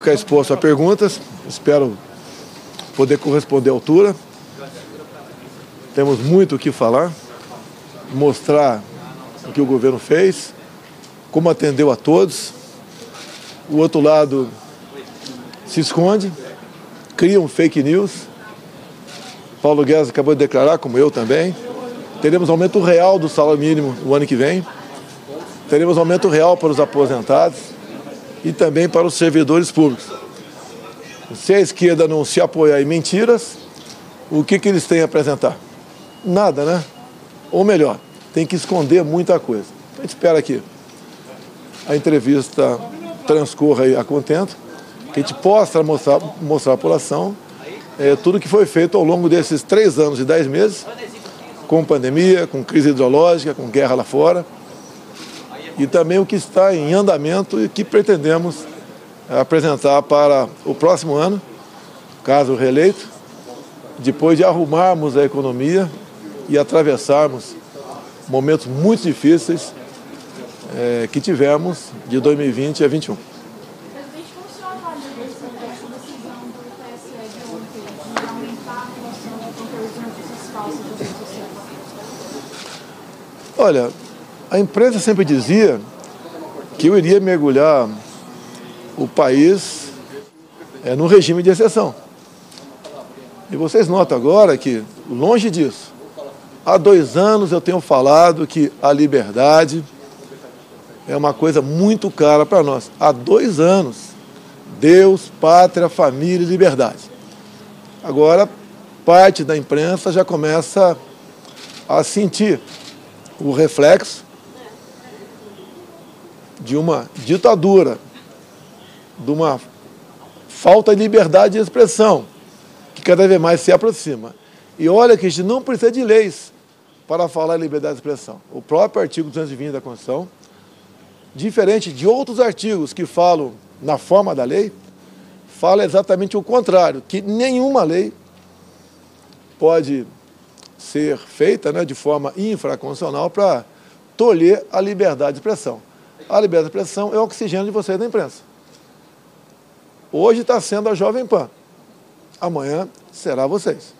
ficar exposto a perguntas, espero poder corresponder à altura. Temos muito o que falar, mostrar o que o governo fez, como atendeu a todos. O outro lado se esconde, cria um fake news. Paulo Guedes acabou de declarar, como eu também. Teremos aumento real do salário mínimo no ano que vem. Teremos aumento real para os aposentados e também para os servidores públicos. Se a esquerda não se apoiar em mentiras, o que eles têm a apresentar? Nada, né? Ou melhor, tem que esconder muita coisa. A gente espera que a entrevista transcorra aí a contento, que a gente possa mostrar à população tudo que foi feito ao longo desses 3 anos e 10 meses, com pandemia, com crise hidrológica, com guerra lá fora, e também o que está em andamento e que pretendemos apresentar para o próximo ano, caso reeleito, depois de arrumarmos a economia e atravessarmos momentos muito difíceis que tivemos de 2020 a 2021. Presidente, como o senhor avalia essa decisão do TSE de ontem de aumentar a relação de conteúdos de notícias falsas das redes sociais? Olha, a imprensa sempre dizia que eu iria mergulhar o país no regime de exceção. E vocês notam agora que, longe disso, há 2 anos eu tenho falado que a liberdade é uma coisa muito cara para nós. Há 2 anos, Deus, pátria, família e liberdade. Agora, parte da imprensa já começa a sentir o reflexo de uma ditadura, de uma falta de liberdade de expressão, que cada vez mais se aproxima. E olha que a gente não precisa de leis para falar em liberdade de expressão. O próprio artigo 220 da Constituição, diferente de outros artigos que falam na forma da lei, fala exatamente o contrário, que nenhuma lei pode ser feita de forma infraconstitucional para tolher a liberdade de expressão. A liberdade de expressão é o oxigênio de vocês da imprensa. Hoje está sendo a Jovem Pan, amanhã será vocês.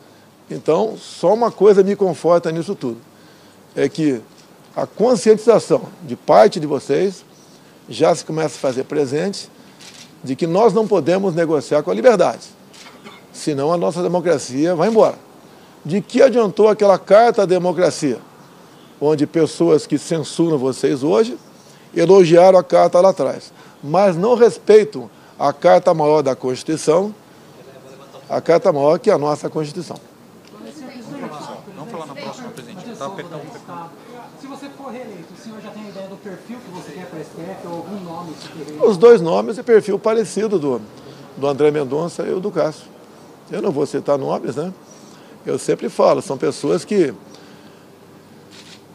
Então, só uma coisa me conforta nisso tudo, é que a conscientização de parte de vocês já se começa a fazer presente de que nós não podemos negociar com a liberdade, senão a nossa democracia vai embora. De que adiantou aquela carta à democracia, onde pessoas que censuram vocês hoje elogiaram a carta lá atrás, mas não respeitam a carta maior da Constituição, a carta maior que é a nossa Constituição. Vamos falar na próxima, presidente. Se você for reeleito, o senhor já tem a ideia do perfil que você quer para a STF ou algum nome que você quer? Os 2 nomes e perfil parecido do André Mendonça e o do Cássio. Eu não vou citar nomes, né? Eu sempre falo, são pessoas que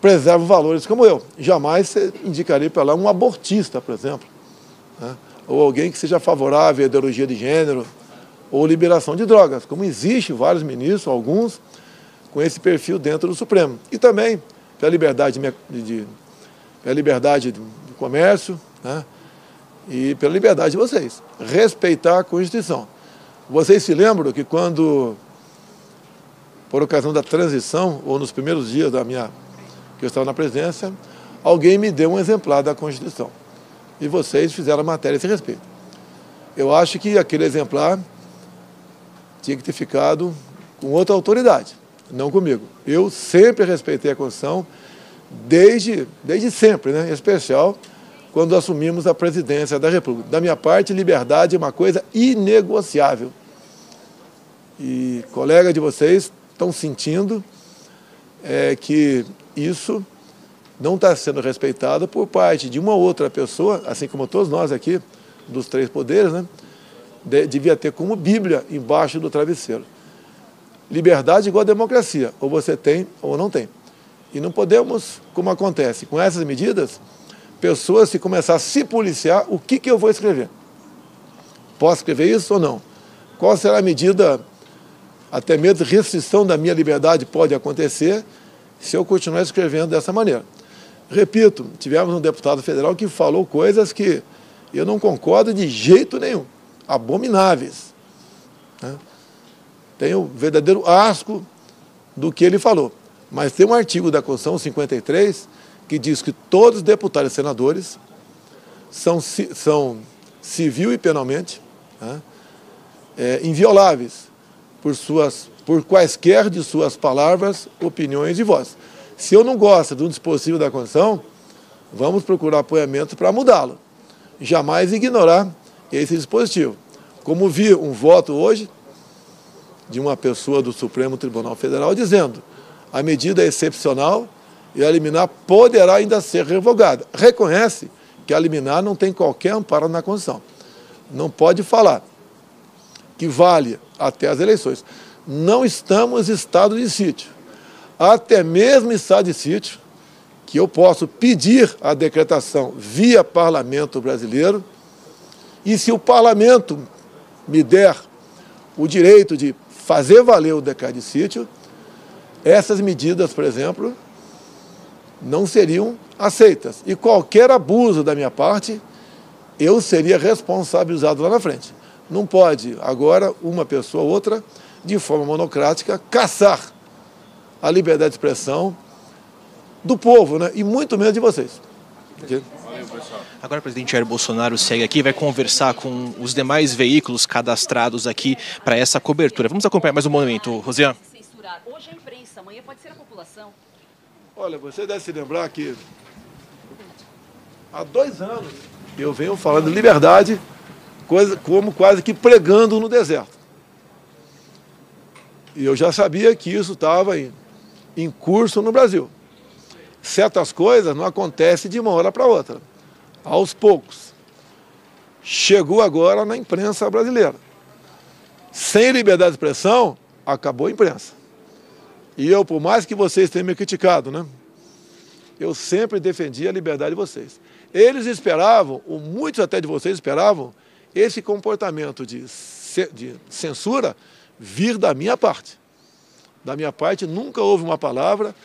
preservam valores como eu. Jamais você indicaria para lá um abortista, por exemplo, né? Ou alguém que seja favorável à ideologia de gênero ou liberação de drogas, como existe vários ministros, alguns, com esse perfil dentro do Supremo. E também pela liberdade do comércio, né? E pela liberdade de vocês. Respeitar a Constituição. Vocês se lembram que quando, por ocasião da transição, ou nos primeiros dias que eu estava na presidência, alguém me deu um exemplar da Constituição. E vocês fizeram a matéria a esse respeito. Eu acho que aquele exemplar tinha que ter ficado com outra autoridade, não comigo. Eu sempre respeitei a Constituição, desde sempre, né? Em especial quando assumimos a presidência da República. Da minha parte, liberdade é uma coisa inegociável. E colegas de vocês estão sentindo que isso não está sendo respeitado por parte de uma outra pessoa, assim como todos nós aqui, dos 3 poderes, né? Devia ter como Bíblia embaixo do travesseiro. Liberdade igual a democracia, ou você tem ou não tem. E não podemos, como acontece com essas medidas, pessoas se começar a se policiar, o que eu vou escrever? Posso escrever isso ou não? Qual será a medida, até mesmo restrição da minha liberdade pode acontecer se eu continuar escrevendo dessa maneira? Repito, tivemos um deputado federal que falou coisas que eu não concordo de jeito nenhum. abomináveis, né? Tenho verdadeiro asco do que ele falou. Mas tem um artigo da Constituição 53 que diz que todos os deputados e senadores são civil e penalmente, né, invioláveis por quaisquer de suas palavras, opiniões e vozes. Se eu não gosto de um dispositivo da Constituição, vamos procurar apoiamento para mudá-lo. Jamais ignorar esse dispositivo. Como vi um voto hoje de uma pessoa do Supremo Tribunal Federal dizendo: a medida é excepcional e a liminar poderá ainda ser revogada. Reconhece que a liminar não tem qualquer amparo na Constituição. Não pode falar que vale até as eleições. Não estamos em estado de sítio. Até mesmo em estado de sítio, que eu posso pedir a decretação via Parlamento brasileiro, e se o Parlamento me der o direito de fazer valer o decreto de sítio, essas medidas, por exemplo, não seriam aceitas. E qualquer abuso da minha parte, eu seria responsabilizado lá na frente. Não pode, agora, uma pessoa ou outra, de forma monocrática, caçar a liberdade de expressão do povo, né? E muito menos de vocês. Okay? Agora o presidente Jair Bolsonaro segue aqui e vai conversar com os demais veículos cadastrados aqui para essa cobertura. Vamos acompanhar mais um momento, Rosiane. Hoje a imprensa, amanhã pode ser a população. Olha, você deve se lembrar que há 2 anos eu venho falando de liberdade, como quase que pregando no deserto. E eu já sabia que isso estava em curso no Brasil. Certas coisas não acontecem de uma hora para outra, aos poucos. Chegou agora na imprensa brasileira. Sem liberdade de expressão, acabou a imprensa. E eu, por mais que vocês tenham me criticado, né, eu sempre defendi a liberdade de vocês. Eles esperavam, ou muitos até de vocês esperavam, esse comportamento de censura vir da minha parte. Da minha parte nunca houve uma palavra,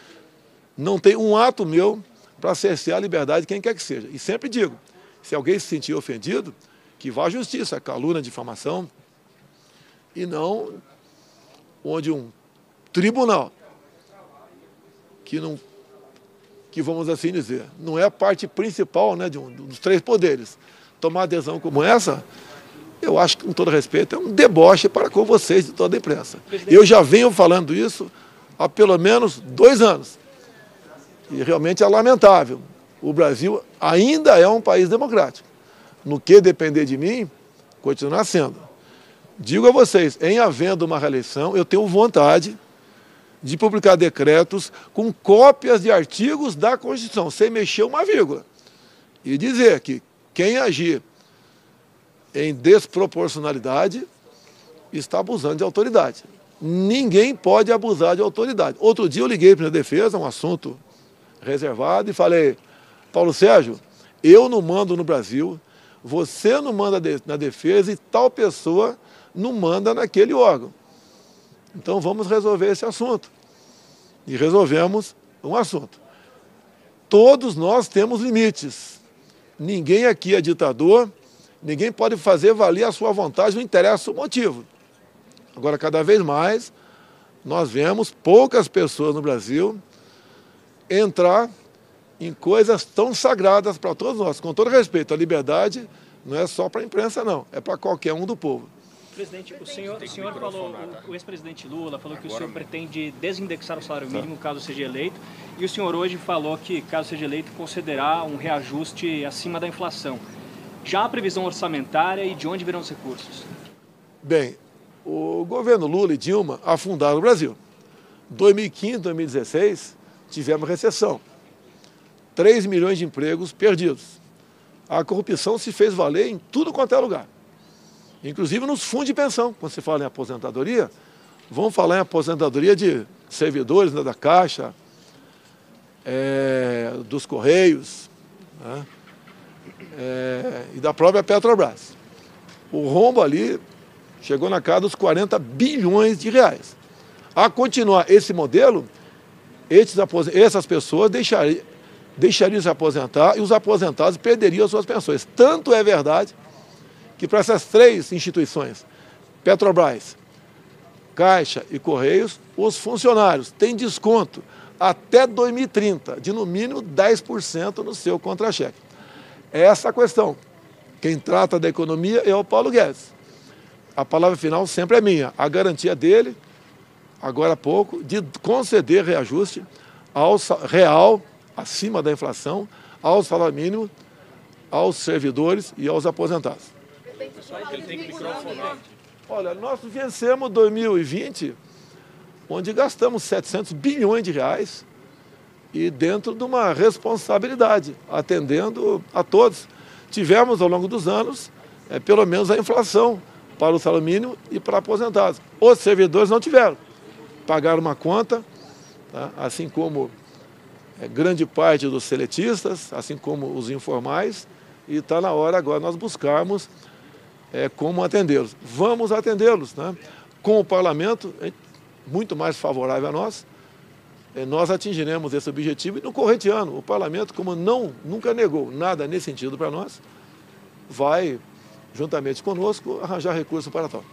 não tem um ato meu para cercear a liberdade de quem quer que seja. E sempre digo, se alguém se sentir ofendido, que vá à justiça, calúnia, difamação, e não onde um tribunal, que vamos assim dizer, não é a parte principal, né, dos 3 poderes, tomar adesão como essa, eu acho que, com todo respeito, é um deboche para com vocês de toda a imprensa. Eu já venho falando isso há pelo menos 2 anos. E realmente é lamentável. O Brasil ainda é um país democrático. No que depender de mim, continuar sendo. Digo a vocês, em havendo uma reeleição, eu tenho vontade de publicar decretos com cópias de artigos da Constituição, sem mexer uma vírgula. E dizer que quem agir em desproporcionalidade está abusando de autoridade. Ninguém pode abusar de autoridade. Outro dia eu liguei para a defesa, um assunto reservado, e falei: Paulo Sérgio, eu não mando no Brasil, você não manda na defesa e tal pessoa não manda naquele órgão. Então vamos resolver esse assunto. E resolvemos um assunto. Todos nós temos limites. Ninguém aqui é ditador, ninguém pode fazer valer a sua vontade, não interessa o motivo. Agora, cada vez mais, nós vemos poucas pessoas no Brasil entrar em coisas tão sagradas para todos nós. Com todo respeito, a liberdade não é só para a imprensa, não. É para qualquer um do povo. Presidente, o senhor falou, o ex-presidente Lula falou que o senhor pretende desindexar o salário mínimo caso seja eleito, e o senhor hoje falou que, caso seja eleito, concederá um reajuste acima da inflação. Já há previsão orçamentária e de onde virão os recursos? Bem, o governo Lula e Dilma afundaram o Brasil. 2015, 2016, tivemos recessão. 3 milhões de empregos perdidos. A corrupção se fez valer em tudo quanto é lugar. Inclusive nos fundos de pensão. Quando se fala em aposentadoria, vamos falar em aposentadoria de servidores, né, da Caixa, dos Correios, né, e da própria Petrobras. O rombo ali chegou na casa dos 40 bilhões de reais. A continuar esse modelo, essas pessoas deixariam de se aposentar e os aposentados perderiam as suas pensões. Tanto é verdade que para essas três instituições, Petrobras, Caixa e Correios, os funcionários têm desconto até 2030, de no mínimo 10% no seu contra-cheque. É essa a questão. Quem trata da economia é o Paulo Guedes. A palavra final sempre é minha. A garantia dele, agora há pouco, de conceder reajuste ao real, acima da inflação, ao salário mínimo, aos servidores e aos aposentados. Olha, nós vencemos 2020, onde gastamos 700 bilhões de reais e dentro de uma responsabilidade, atendendo a todos. Tivemos, ao longo dos anos, pelo menos a inflação para o salário mínimo e para aposentados. Os servidores não tiveram. Pagaram uma conta, tá? Assim como grande parte dos seletistas, assim como os informais, e está na hora agora nós buscarmos como atendê-los. Vamos atendê-los, né? Com o parlamento muito mais favorável a nós, nós atingiremos esse objetivo e no corrente ano o parlamento, como nunca negou nada nesse sentido para nós, vai, juntamente conosco, arranjar recurso para tal.